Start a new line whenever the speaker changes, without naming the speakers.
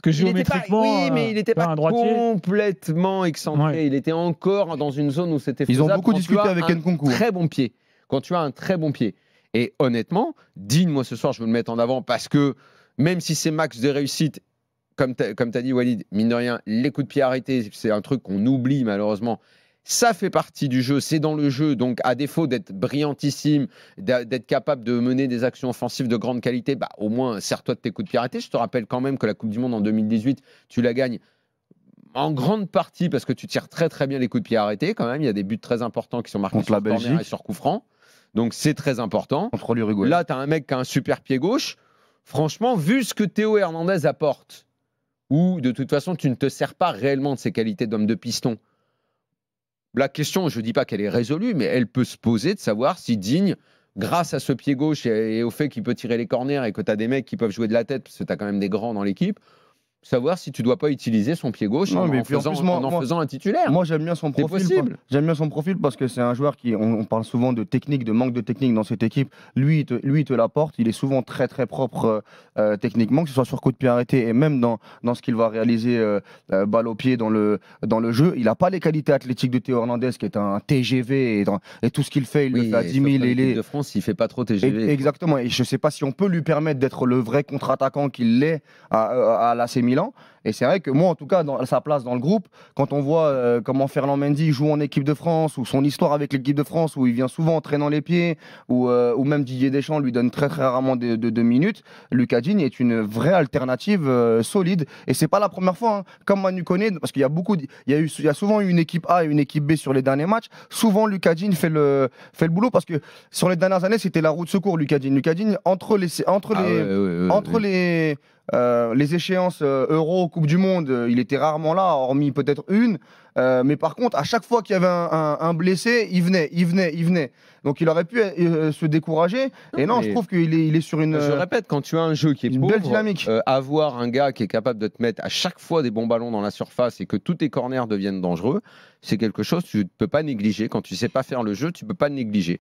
Parce que géométriquement,
oui, mais il n'était pas
un droitier
complètement excentré.
Ouais.
Il était encore dans une zone où c'était faisable.
Ils ont beaucoup
quand
discuté
tu as
avec
un
Nkunku.
très bon pied. Quand tu as un très bon pied. Et honnêtement, Digne, moi ce soir, je veux le mettre en avant parce que même si c'est max de réussite, comme tu as dit Walid, mine de rien, les coups de pied arrêtés, c'est un truc qu'on oublie malheureusement. Ça fait partie du jeu, c'est dans le jeu. Donc, à défaut d'être brillantissime, d'être capable de mener des actions offensives de grande qualité, bah, au moins, sers-toi de tes coups de pied arrêtés. Je te rappelle quand même que la Coupe du Monde en 2018, tu la gagnes en grande partie parce que tu tires très très bien les coups de pied arrêtés. Quand même, il y a des buts très importants qui sont marqués
Contre
sur
la
corner
Belgique.
et sur coup franc. Donc, c'est très important.
Contre l'Uruguay.
Là, tu as un mec qui a un super pied gauche. Franchement, vu ce que Théo Hernandez apporte, où de toute façon, tu ne te sers pas réellement de ses qualités d'homme de piston. La question, je ne dis pas qu'elle est résolue, mais elle peut se poser de savoir si Digne, grâce à ce pied gauche et au fait qu'il peut tirer les corners et que tu as des mecs qui peuvent jouer de la tête, parce que tu as quand même des grands dans l'équipe, savoir si tu ne dois pas utiliser son pied gauche en faisant un titulaire.
Moi, j'aime bien son profil. J'aime bien son profil parce que c'est un joueur qui, on parle souvent de technique, de manque de technique dans cette équipe. Lui, il te l'apporte. Il est souvent très, très propre techniquement, que ce soit sur coup de pied arrêté et même dans ce qu'il va réaliser balle au pied dans le jeu. Il n'a pas les qualités athlétiques de Théo Hernandez, qui est un TGV et tout ce qu'il fait, il le fait à 10 000.
L'équipe de France, il ne fait pas trop TGV.
Exactement. Et je ne sais pas si on peut lui permettre d'être le vrai contre-attaquant qu'il l'est à l'AC Milan. Et c'est vrai que moi, en tout cas, dans sa place dans le groupe, quand on voit comment Ferland Mendy joue en équipe de France, ou son histoire avec l'équipe de France, où il vient souvent en traînant les pieds, ou même Didier Deschamps lui donne très très rarement de minutes, Lucas Digne est une vraie alternative solide. Et c'est pas la première fois, hein, comme Manu Koné, parce qu'il y a il y a souvent eu une équipe A et une équipe B sur les derniers matchs. Souvent, Lucas Digne fait le boulot, parce que sur les dernières années, c'était la roue de secours, Lucas Digne. Lucas Digne, entre les échéances Euro, Coupe du Monde, il était rarement là, hormis peut-être une. Mais par contre, à chaque fois qu'il y avait un blessé, il venait. Donc il aurait pu se décourager. Et non, je trouve qu'il est sur une.
Je répète, quand tu as un jeu qui est pauvre,
belle dynamique.
Avoir un gars qui est capable de te mettre à chaque fois des bons ballons dans la surface et que tous tes corners deviennent dangereux, c'est quelque chose que tu ne peux pas négliger. Quand tu ne sais pas faire le jeu, tu ne peux pas le négliger.